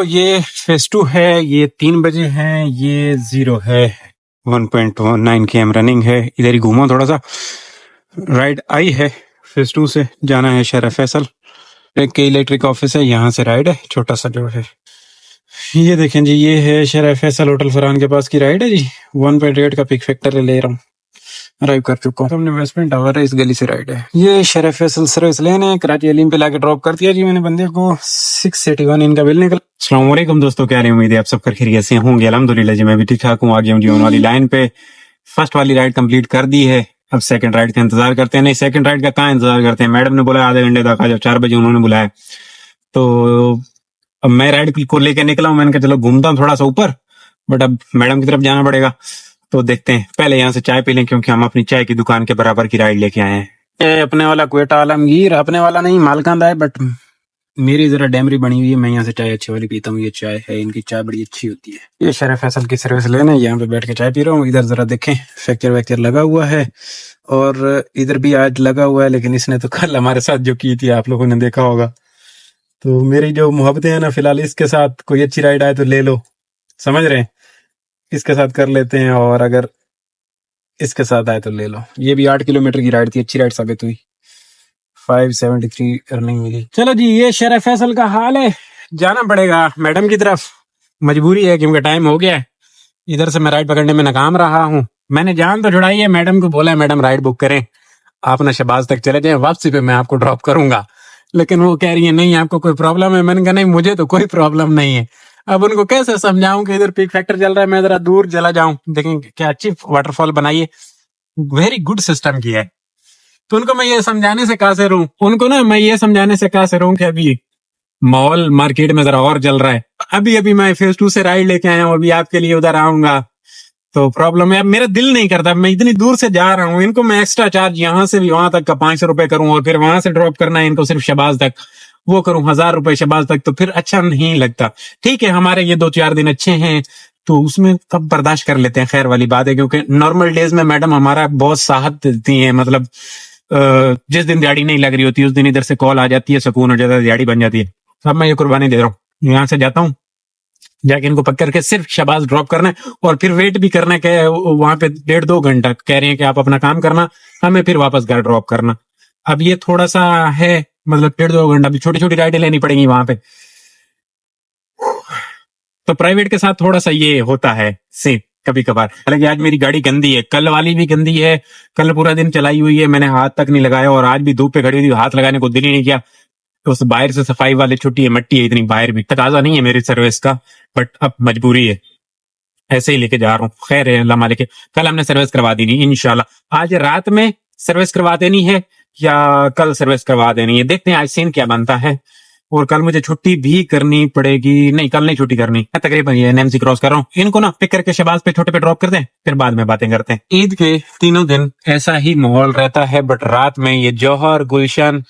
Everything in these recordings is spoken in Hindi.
दोस्तों ये फेज 2 है, ये 3 बजे है, ये 0 है, 1.19 km रनिंग है। इधर ही घूमो थोड़ा सा। राइड आई है, फेज 2 से जाना है शहर फैसल। एक के इलेक्ट्रिक ऑफिस है, यहाँ से राइड है, छोटा सा जो है। ये देखें जी, ये है शहर फैसल होटल फरहान के पास की राइड है जी। 1.8 का पिक फैक्टर ले रहा हूँ, अराइव कर चुका हूँ। हमने इन्वेस्टमेंट टावर है, इस गली से राइड है। ये शरीफ फैसल सर्विस लेने कराची अलीम पे लाके ड्रॉप कर दिया जी मैंने बंदे को। 681 इनका बिल निकला। अस्सलाम वालेकुम दोस्तों, क्या रही उम्मीद है आप सब खैरियत से होंगे। अल्हम्दुलिल्लाह जी मैं भी ठीक ठाक हूँ। आ गया हूँ जी वाली लाइन पे। फर्स्ट वाली राइड कंप्लीट कर दी है, अब सेकंड राइड का इंतजार करते हैं। नहीं, सेकंड राइड का कहाँ इंतजार करते हैं, मैडम ने बोला आधे घंटे तक आ जाओ, 4 बजे उन्होंने बुलाया। तो अब मैं राइड को लेके निकला हूँ, मैंने कहा चलो घूमता हूँ थोड़ा सा ऊपर, बट अब मैडम की तरफ जाना पड़ेगा। तो देखते हैं, पहले यहाँ से चाय पी लें क्योंकि हम अपनी चाय की दुकान के बराबर की राइड लेके आए हैं। ये अपने वाला क्वेटा आलमगीर, अपने वाला नहीं मालकांदा है, बट मेरी जरा डैमरी बनी हुई है। मैं यहाँ से चाय अच्छी वाली पीता हूँ। ये चाय है, इनकी चाय बड़ी अच्छी होती है। ये शरीफ फैसल की सर्विस लेने यहाँ पे बैठ के चाय पी रहा हूँ। इधर जरा देखें, फ्रैक्चर वैक्चर लगा हुआ है और इधर भी आज लगा हुआ है, लेकिन इसने तो कल हमारे साथ जो की थी आप लोगों ने देखा होगा। तो मेरी जो मोहब्बतें हैं ना, फिलहाल इसके साथ कोई अच्छी राइड आए तो ले लो, समझ रहे हैं, इसके साथ कर लेते हैं, और अगर इसके साथ आए तो ले लो। ये भी 8 किलोमीटर की राइड थी, अच्छी राइड साबित हुई। 573 अर्निंग मिली। चलो जी, ये शहर फैसल का हाल है। जाना पड़ेगा मैडम की तरफ, मजबूरी है क्योंकि टाइम हो गया है। इधर से मैं राइड पकड़ने में नाकाम रहा हूँ। मैंने जान तो छुड़ाई है, मैडम को बोला है मैडम राइड बुक करें, आप ना शहबाज तक चले जाएं, वापसी पे मैं आपको ड्रॉप करूंगा। लेकिन वो कह रही है नहीं आपको कोई प्रॉब्लम है। मैंने कहा नहीं, मुझे तो कोई प्रॉब्लम नहीं है। अब उनको कैसे समझाऊं कि इधर पीक फैक्टर चल रहा है, मैं जरा दूर चला जाऊं। देखें क्या अच्छी वाटरफॉल बनाई है, वेरी गुड सिस्टम किया है। तो उनको मैं ये समझाने से कहा से रहूं, उनको ना मैं ये समझाने से कहा से रहूं कि अभी मॉल मार्केट में जरा और चल रहा है। अभी अभी मैं फेज 2 से राइड लेके आया हूँ, अभी आपके लिए उधर आऊंगा तो प्रॉब्लम है। अब मेरा दिल नहीं करता, मैं इतनी दूर से जा रहा हूँ, इनको मैं एक्स्ट्रा चार्ज यहाँ से भी वहां तक का 500 रुपए करूं और फिर वहां से ड्रॉप करना है इनको सिर्फ शहबाज तक, वो करूं 1000 रुपए शहबाज तक, तो फिर अच्छा नहीं लगता। ठीक है, हमारे ये 2-4 दिन अच्छे हैं तो उसमें तब बर्दाश्त कर लेते हैं, खैर वाली बात है। क्योंकि नॉर्मल डेज में मैडम हमारा बहुत साहत देती है, मतलब जिस दिन दिहाड़ी नहीं लग रही होती उस दिन इधर से कॉल आ जाती है, सुकून हो जाता है, दिहाड़ी बन जाती है। अब मैं ये कुर्बानी दे रहा हूँ, यहाँ से जाता हूँ, जाके इनको पकड़ के सिर्फ शहबाज ड्रॉप करना है और फिर वेट भी करना है। वहां पे 1.5-2 घंटा कह रहे हैं कि आप अपना काम करना, हमें फिर वापस घर ड्रॉप करना। अब ये थोड़ा सा है, मतलब 1.5-2 घंटा भी छोटी छोटी राइडें लेनी पड़ेंगी वहां पे। तो प्राइवेट के साथ थोड़ा सा ये होता है से कभी कभार। हालांकि आज मेरी गाड़ी गंदी है, कल वाली भी गंदी है, कल पूरा दिन चलाई हुई है, मैंने हाथ तक नहीं लगाया, और आज भी धूप पे खड़ी हुई, हाथ लगाने को दिल ही नहीं किया। तो उस बाहर से सफाई वाले छुट्टी है, मट्टी है इतनी, बाहर भी तकाजा नहीं है मेरी सर्विस का, बट अब मजबूरी है, ऐसे ही लेके जा रहा हूँ। खैर है, अल्लाह मालिक। कल हमने सर्विस करवा देनी इंशाल्लाह, आज रात में सर्विस करवा देनी है या कल सर्विस करवा देनी है, देखते हैं आज सीन क्या बनता है। और कल मुझे छुट्टी भी करनी पड़ेगी, नहीं कल नहीं छुट्टी करनी, मैं तकरीबन ये एनएमसी क्रॉस कर रहा हूँ। इनको ना पिक करके शहबाज पे छोटे पे ड्रॉप कर दें, फिर बाद में बातें करते हैं। ईद के तीनों दिन ऐसा ही माहौल रहता है, बट रात में ये जौहर, गुलशन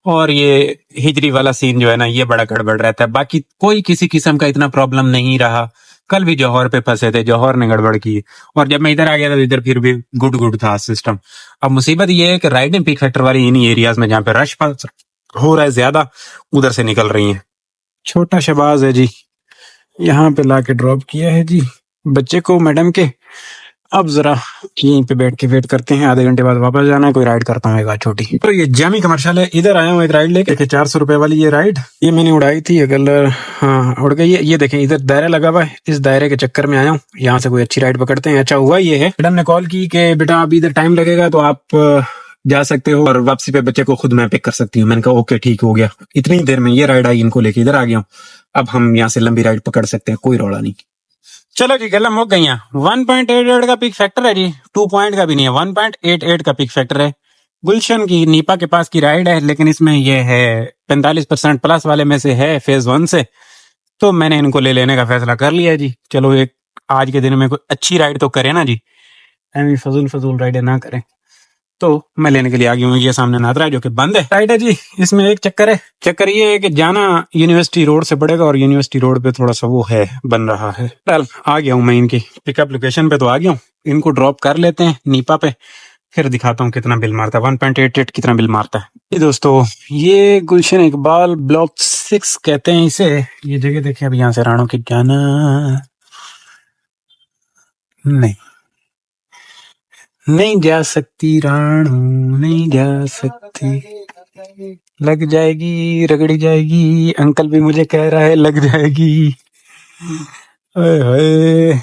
और ये हिजरी वाला सीन जो है ना, ये बड़ा गड़बड़ रहता है। बाकी कोई किसी किस्म का इतना प्रॉब्लम नहीं रहा। कल भी जौहर पे फंसे थे, जौहर ने गड़बड़ की, और जब मैं इधर आ गया था इधर फिर भी गुड गुड था सिस्टम। अब मुसीबत ये है कि राइडिंग पिक फैक्टर वाली इन्हीं एरियाज में जहाँ पे रश हो रहा है ज्यादा, उधर से निकल रही है। छोटा शहबाज है जी, यहाँ पे लाके ड्रॉप किया है जी बच्चे को मैडम के। अब जरा यहीं पे बैठ के वेट करते हैं, आधे घंटे बाद वापस जाना है, कोई राइड करता हूँ एक आध छोटी। तो ये जामी कमर्शियल है, इधर आया हूँ एक राइड लेके, 400 रुपए वाली ये राइड, ये मैंने उड़ाई थी, अगर हाँ उड़ गई है। ये देखें इधर दायरा लगा हुआ है, इस दायरे के चक्कर में आया हूँ, यहाँ से कोई अच्छी राइड पकड़ते हैं। अच्छा हुआ ये है, मैडम ने कॉल की कि बेटा अभी इधर टाइम लगेगा तो आप जा सकते हो और वापसी पे बच्चे को खुद मैं पिक कर सकती हूँ। मैंने कहा ओके ठीक हो गया। इतनी देर में ये राइड आई, इनको लेके इधर आ गया हूँ। अब हम यहाँ से लंबी राइड पकड़ सकते हैं, कोई रौला नहीं। चलो जी, गला मुक गई। 1.88 का पिक फैक्टर है जी, 2 पॉइंट का भी नहीं है, 1.88 का पिक फैक्टर है। गुलशन की नीपा के पास की राइड है, लेकिन इसमें ये है 45% प्लस वाले में से है, फेज 1 से। तो मैंने इनको ले लेने का फैसला कर लिया जी। चलो एक आज के दिन में कोई अच्छी राइड तो करे ना जी, ऐसी फजूल राइडें ना करें। तो मैं लेने के लिए आ गया हूँ। ये सामने नादरा है जो कि बंद है, राइड है जी। इसमें एक चक्कर है, चक्कर ये है कि जाना यूनिवर्सिटी रोड से पड़ेगा और यूनिवर्सिटी रोड पे थोड़ा सा वो है, बन रहा है। चल आ गया हूँ मैं इनकी पिकअप लोकेशन पे, तो आ गया हूँ, इनको ड्रॉप कर लेते हैं नीपा पे, फिर दिखाता हूँ कितना बिल मारता है। 1.88 कितना बिल मारता है। ये दोस्तों, ये गुलशन इकबाल ब्लॉक 6 कहते हैं इसे। ये जगह देखिए। अब यहाँ से राणों की जाना नहीं जा सकती, राणू नहीं जा सकती, लग जाएगी, रगड़ी जाएगी। अंकल भी मुझे कह रहा है लग जाएगी। ओए होए,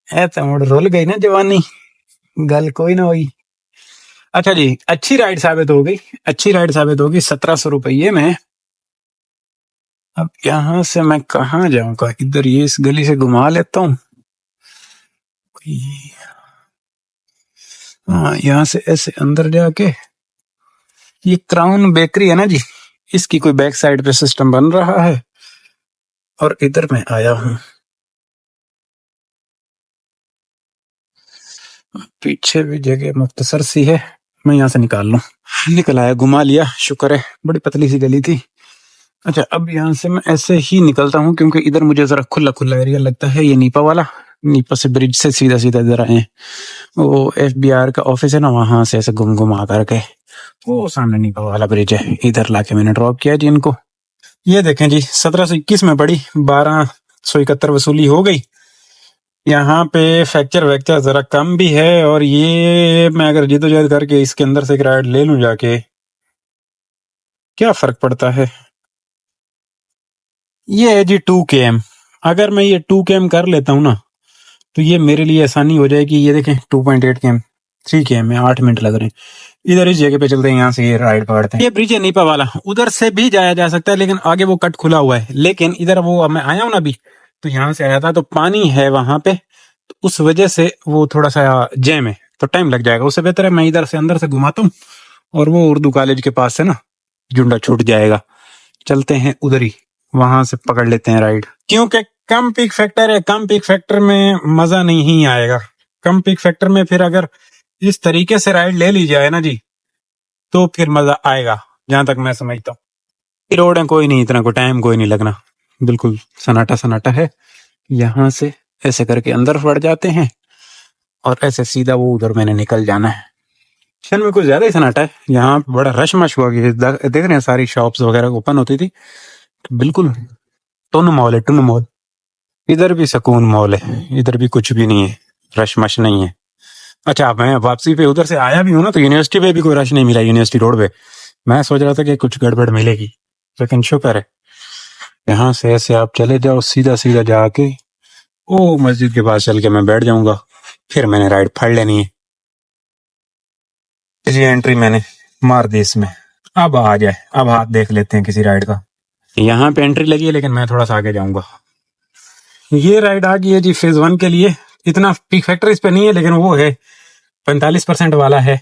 ऐसा मुड़ रोल गई ना जवानी, गल कोई ना हुई। अच्छा जी, अच्छी राइड साबित हो गई, अच्छी राइड साबित होगी। 1700 रुपये में। अब यहाँ से मैं कहाँ जाऊंगा? इधर ये इस गली से घुमा लेता हूँ। हाँ, यहाँ से ऐसे अंदर जाके, ये क्राउन बेकरी है ना जी, इसकी कोई बैक साइड पे सिस्टम बन रहा है और इधर मैं आया हूँ। पीछे भी जगह मुख्तसर सी है, मैं यहाँ से निकाल लूँ। निकल आया, घुमा लिया, शुक्र है। बड़ी पतली सी गली थी। अच्छा, अब यहाँ से मैं ऐसे ही निकलता हूँ क्योंकि इधर मुझे जरा खुला खुला एरिया लगता है। ये नीपा वाला, नीपा से ब्रिज से सीधा सीधा इधर आए हैं। वो FBR का ऑफिस है ना, वहां से ऐसे घुम घुमा करके वो सामने नीपा वाला ब्रिज है, इधर लाके मैंने ड्रॉप किया जी इनको। ये देखें जी, 1721 में पड़ी, 1271 वसूली हो गई। यहाँ पे फ्रैक्चर वैक्चर जरा कम भी है। और ये मैं अगर जिद्दोजहद करके इसके अंदर से एक राइड ले लूं जाके, क्या फर्क पड़ता है। ये है जी 2 km। अगर मैं ये 2 km कर लेता हूँ ना, तो ये मेरे लिए आसानी हो जाएगी। ये देखें 2.8 km, 3 km में 8 मिनट लग रहे हैं। इधर इस जगह पे चलते हैं, यहाँ से ये राइड पकड़ते हैं। ये ब्रिज है नीपा वाला, उधर से भी जाया जा सकता है लेकिन आगे वो कट खुला हुआ है। लेकिन इधर वो मैं आया हूँ ना अभी, तो यहाँ से आया था तो पानी है वहां पे, तो उस वजह से वो थोड़ा सा जैम है, तो टाइम लग जाएगा। उससे बेहतर है मैं इधर से अंदर से घुमाता हूँ और वो उर्दू कॉलेज के पास से ना जुंडा छूट जाएगा। चलते हैं उधर ही, वहां से पकड़ लेते हैं राइड। क्योंकि कम पिक फैक्टर है, कम पिक फैक्टर में मजा नहीं आएगा। कम पिक फैक्टर में फिर अगर इस तरीके से राइड ले ली जाए ना जी, तो फिर मजा आएगा, जहां तक मैं समझता हूँ। रोड है, कोई नहीं, इतना कोई टाइम कोई नहीं लगना, बिल्कुल सन्नाटा सन्नाटा है। यहाँ से ऐसे करके अंदर बढ़ जाते हैं और ऐसे सीधा वो उधर मैंने निकल जाना है। शहर में कुछ ज्यादा ही सन्नाटा है, यहाँ बड़ा रश मश हुआ गया। देख रहे हैं सारी शॉप्स वगैरह ओपन होती थी, बिल्कुल टुन मॉल है, टुन मॉल। इधर भी सुकून मॉल है, इधर भी कुछ भी नहीं है, रश मश नहीं है। अच्छा, मैं वापसी पे उधर से आया भी हूँ ना, तो यूनिवर्सिटी पे भी कोई रश नहीं मिला। यूनिवर्सिटी रोड पे मैं सोच रहा था कि कुछ गड़बड़ मिलेगी, लेकिन शुक्र है। यहाँ से ऐसे आप चले जाओ सीधा सीधा जाके ओ मस्जिद के पास चल के मैं बैठ जाऊंगा, फिर मैंने राइड फाड़ लेनी है। जी एंट्री मैंने मार दी इसमें। अब आ जाए, अब हाथ देख लेते हैं किसी राइड का। यहाँ पे एंट्री लगी है लेकिन मैं थोड़ा सा आगे जाऊंगा। ये राइड आ गई है जी फेज 1 के लिए। इतना पीक फैक्टर इस पे नहीं है लेकिन वो है 45% वाला है।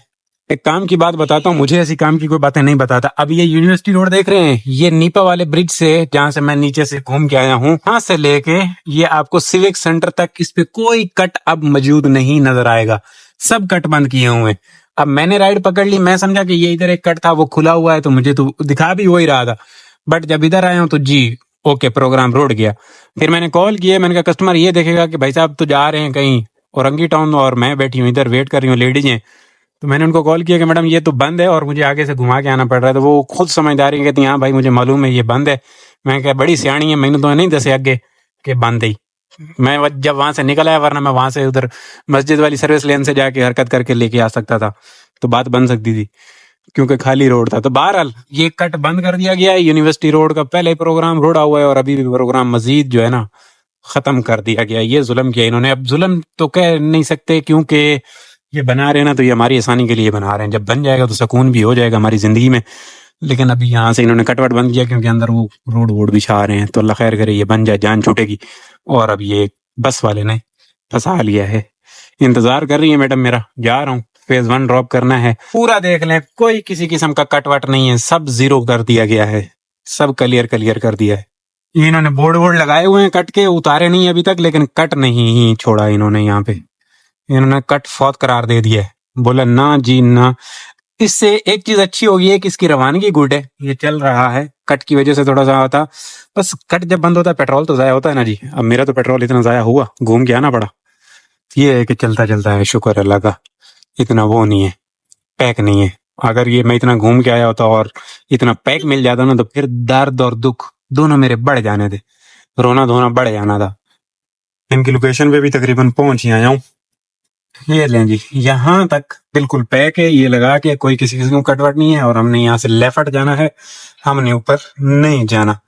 एक काम की बात बताता हूँ, मुझे ऐसी काम की कोई बातें नहीं बताता। अब ये यूनिवर्सिटी रोड देख रहे हैं, ये नीपा वाले ब्रिज से जहां से मैं नीचे से घूम के आया हूँ, वहां से लेके ये आपको सिविक सेंटर तक इस पे कोई कट अब मौजूद नहीं नजर आएगा। सब कट बंद किए हुए हैं। अब मैंने राइड पकड़ ली, मैं समझा कि ये इधर एक कट था वो खुला हुआ है, तो मुझे तो दिखा भी वही रहा था। बट जब इधर आया हूँ तो जी ओके, प्रोग्राम रोड गया। फिर मैंने कॉल किया, मैंने कहा कस्टमर ये देखेगा कि भाई साहब तो जा रहे हैं कहीं औरंगी टाउन और मैं बैठी हूँ इधर वेट कर रही हूँ, लेडीज हैं। तो मैंने उनको कॉल किया कि मैडम ये तो बंद है और मुझे आगे से घुमा के आना पड़ रहा है। तो वो खुद समझदारी कहती हाँ भाई मुझे मालूम है ये बंद है। मैं क्या बड़ी सियाणी है, मैंने तो नहीं दसे आगे कि बंद है। मैं जब वहां से निकल आया, वरना मैं वहां से उधर मस्जिद वाली सर्विस लेन से जाके हरकत करके लेके आ सकता था, तो बात बन सकती थी क्योंकि खाली रोड था। तो बहरहाल ये कट बंद कर दिया गया है। यूनिवर्सिटी रोड का पहले प्रोग्राम रोड़ा हुआ है और अभी भी प्रोग्राम मजीद जो है ना खत्म कर दिया गया। ये जुल्म किया इन्होंने। अब जुल्म तो कह नहीं सकते क्योंकि ये बना रहे हैं ना, तो ये हमारी आसानी के लिए बना रहे हैं। जब बन जाएगा तो सुकून भी हो जाएगा हमारी जिंदगी में। लेकिन अभी यहाँ से इन्होंने कटवट बंद किया क्योंकि अंदर वो रोड वोड बिछा रहे हैं। तो अल्लाह खैर करे ये बन जाए, जान छूटेगी। और अब ये बस वाले ने फंसा लिया है। इंतजार कर रही है मैडम मेरा, जा रहा हूँ, फेज 1 ड्रॉप करना है। पूरा देख लें, कोई किसी किस्म का कटवट नहीं है, सब जीरो कर दिया गया है, सब क्लियर क्लियर कर दिया है। इन्होंने बोर्ड वोर्ड लगाए हुए हैं, कट के उतारे नहीं अभी तक, लेकिन कट नहीं छोड़ा इन्होंने। यहाँ पे इन्होंने कट फौत करार दे दिया है, बोला ना जी ना। इससे एक चीज अच्छी होगी है कि इसकी रवानगी गुड है, ये चल रहा है। कट की वजह से थोड़ा सा होता, बस कट जब बंद होता है पेट्रोल तो जाया होता है ना जी। अब मेरा तो पेट्रोल इतना जाया हुआ, घूम के आना पड़ा। ये है कि चलता चलता है, शुक्र अल्लाह का। इतना वो नहीं है, पैक नहीं है। अगर ये मैं इतना घूम के आया होता और इतना पैक मिल जाता ना, तो फिर दर्द और दुख दोनों मेरे बढ़ जाने थे, रोना धोना बढ़ जाना था। इनकी लोकेशन पे भी तकरीबन पहुंच ही आया हूँ। ये लें जी, यहाँ तक बिल्कुल पैक है, ये लगा के कोई किसी किस्म का कटवट नहीं है। और हमने यहाँ से लेफ्ट जाना है, हमने ऊपर नहीं जाना।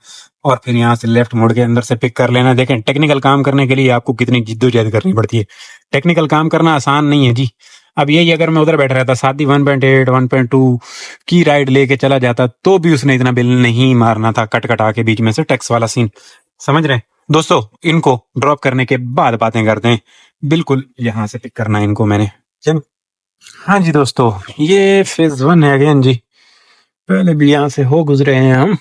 और फिर यहाँ से लेफ्ट मुड़ के अंदर से पिक कर लेना। देखें, टेक्निकल काम करने के लिए आपको कितनी जिद्दोजहद करनी पड़ती है। टेक्निकल काम करना आसान नहीं है जी। अब यही अगर मैं उधर बैठ रहता, साथ ही 1.8 1.2 की राइड लेके चला जाता, तो भी उसने इतना बिल नहीं मारना था कट कटा के बीच में से, टैक्स वाला सीन। समझ रहे हैं दोस्तों? इनको ड्रॉप करने के बाद बातें करते हैं। बिल्कुल यहाँ से पिक करना है इनको मैंने। चल, हाँ जी दोस्तों, ये फेज 1 है अगेन जी। पहले भी यहाँ से हो गुजरे हैं हम,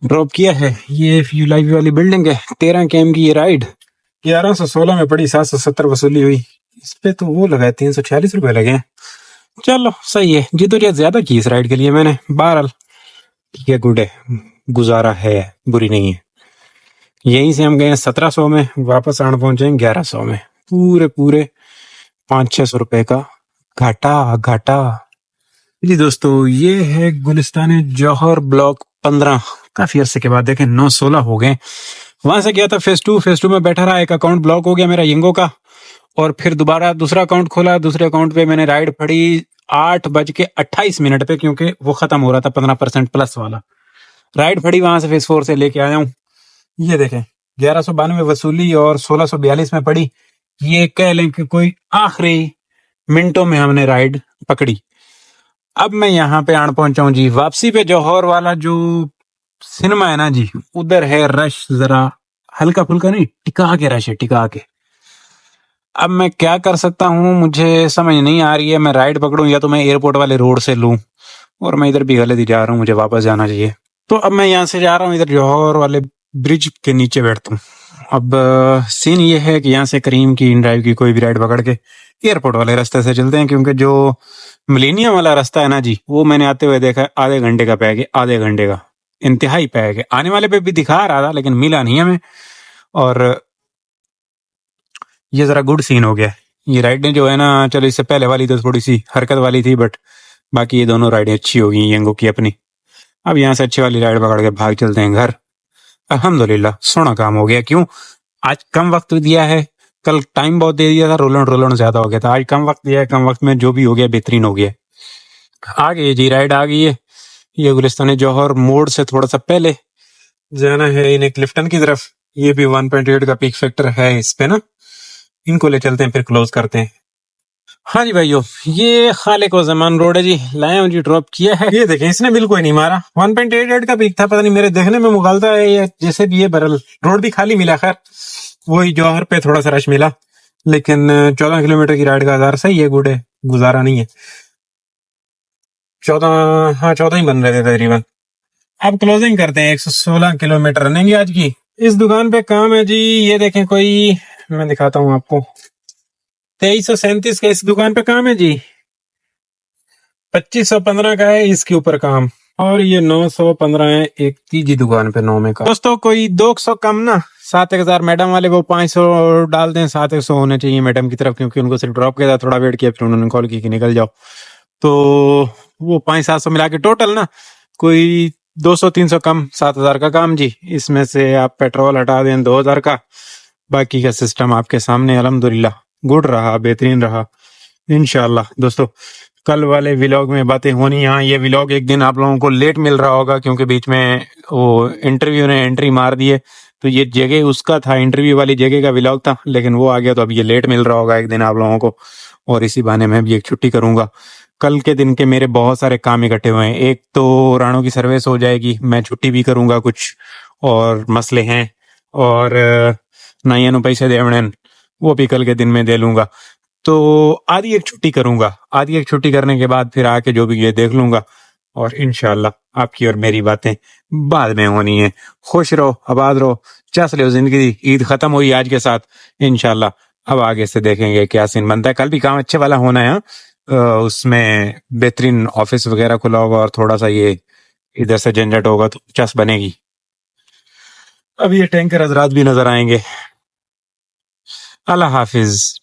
ड्रॉप किया है। ये यूलाइव वाली बिल्डिंग है, 13 केम की ये राइड 1116 में पड़ी, 770 वसूली हुई। इस पे तो वो लगा है 346 रुपए लगे हैं। चलो सही है, जिद्दोजहद ज्यादा की इस राइड के लिए मैंने। बहरहाल ठीक है, गुड है, गुजारा है, बुरी नहीं है। यहीं से हम गए 1700 में, वापस आने पहुंचे 1100 में। पूरे पूरे 500-600 रुपए का घाटा घाटा। जी दोस्तों, ये है गुलिस्तान जौहर ब्लॉक 15। काफी अरसे के बाद देखें 9-16 हो गए। वहां से गया था फेज 2 में बैठा रहा, एक अकाउंट ब्लॉक हो गया मेरा यंगो का। और फिर दोबारा दूसरा अकाउंट खोला, दूसरे अकाउंट पे मैंने राइड पड़ी 8:28 पे, क्योंकि वो खत्म हो रहा था 15% प्लस वाला। राइड पड़ी वहां से फेज 4 से लेके आया हूँ। ये देखें 1192 वसूली और 1642 में पड़ी। ये कह लें कि कोई आखिरी मिनटों में हमने राइड पकड़ी। अब मैं यहाँ पे आन पहुंचा हूँ जी। वापसी पे जौहर वाला जो सिनेमा है ना जी, उधर है रश जरा हल्का फुल्का नहीं, टिका के रश है, टिका के। अब मैं क्या कर सकता हूँ, मुझे समझ नहीं आ रही है। मैं राइड पकड़ूं या तो मैं एयरपोर्ट वाले रोड से लूं, और मैं इधर भी गलत ही जा रहा हूँ, मुझे वापस जाना चाहिए। तो अब मैं यहाँ से जा रहा हूँ, इधर जौहर वाले ब्रिज के नीचे बैठता हूँ। अब सीन ये है कि यहाँ से करीम की इन ड्राइव की कोई भी राइड पकड़ के एयरपोर्ट वाले रास्ते से चलते हैं, क्योंकि जो मिलेनियम वाला रास्ता है ना जी, वो मैंने आते हुए देखा है, आधे घंटे का पैक है, आधे घंटे का इंतहाई पैक है। आने वाले पे भी दिखा रहा था, लेकिन मिला नहीं हमें। और ये जरा गुड सीन हो गया। ये राइडें जो है ना, चलो इससे पहले वाली तो थोड़ी सी हरकत वाली थी, बट बाकी ये दोनों राइडें अच्छी हो गई यंगो की अपनी। अब यहाँ से अच्छी वाली राइड पकड़ के भाग चलते हैं घर। अल्हम्दुलिल्लाह सोना काम हो गया। क्यों? आज कम वक्त दिया है, कल टाइम बहुत दे दिया था, रोलन रोलन ज्यादा हो गया था। आज कम वक्त दिया है, कम वक्त में जो भी हो गया बेहतरीन हो गया। आ गई जी, राइड आ गई है। ये गुलिस्तान जौहर मोड़ से थोड़ा सा पहले जाना है इन क्लिफ्टन की तरफ। ये भी 1.8 का पीक फैक्टर है इस पे ना। इनको ले चलते हैं, फिर क्लोज करते हैं। हाँ जी भाइयों, ये खालिक व जमान रोड है जी, लाया हूँ जी, ड्रॉप किया है। ये देखें, इसने बिल्कुल नहीं मारा। 1.88 का पीक था, पता नहीं मेरे देखने में मुगालता है या जैसे भी ये बरल। रोड भी खाली मिला, खैर वही जौहर पे थोड़ा सा रश मिला, लेकिन 14 किलोमीटर की राइड का आधार सही है, गुड है, गुजारा नहीं है। 14, हाँ 14 ही बन रहे थे तकरीबन। अब क्लोजिंग करते हैं। 116 किलोमीटर रनिंग आज की। इस दुकान पे काम है जी, ये देखें, कोई मैं दिखाता हूँ आपको, 2337 का इस दुकान पे काम है जी। 2515 का है इसके ऊपर काम, और ये 915 है एक तीजी दुकान पे 9 में का। दोस्तों कोई 200 कम ना, 7000 मैडम वाले वो 500 डाल दें, 700 होने चाहिए मैडम की तरफ, क्योंकि उनको सिर्फ ड्रॉप किया था, थोड़ा वेट किया, फिर उन्होंने कॉल की कि निकल जाओ। तो वो 500-700 मिला के टोटल ना कोई 200-300 कम, 7000 का काम जी। इसमें से आप पेट्रोल हटा दें 2000 का, बाकी का सिस्टम आपके सामने। अल्हम्दुलिल्लाह गुड रहा, बेहतरीन रहा इंशाल्लाह। दोस्तों कल वाले व्लॉग में बातें होनी। यहाँ ये व्लॉग एक दिन आप लोगों को लेट मिल रहा होगा, क्योंकि बीच में वो इंटरव्यू ने एंट्री मार दी है, तो ये जगह उसका था, इंटरव्यू वाली जगह का व्लॉग था, लेकिन वो आ गया, तो अब ये लेट मिल रहा होगा एक दिन आप लोगों को। और इसी बहाने मैं भी एक छुट्टी करूंगा। कल के दिन के मेरे बहुत सारे काम इकट्ठे हुए हैं। एक तो राणों की सर्विस हो जाएगी, मैं छुट्टी भी करूंगा, कुछ और मसले हैं, और नाइया नु पैसे देवड़े वो भी कल के दिन में दे लूंगा। तो आधी एक छुट्टी करूंगा, आधी एक छुट्टी करने के बाद फिर आके जो भी ये देख लूंगा, और इंशाल्लाह आपकी और मेरी बातें बाद में होनी है। खुश रहो, आबाद रहो, चस लो जिंदगी। ईद खत्म हुई आज के साथ, इंशाल्लाह अब आगे से देखेंगे क्या सीन बनता है। कल भी काम अच्छे वाला होना है। उसमें बेहतरीन ऑफिस वगैरह खुला होगा, और थोड़ा सा ये इधर से झंझट होगा, तो चस बनेगी। अब ये टैंकर हजरात भी नजर आएंगे। अल्लाह हाफिज।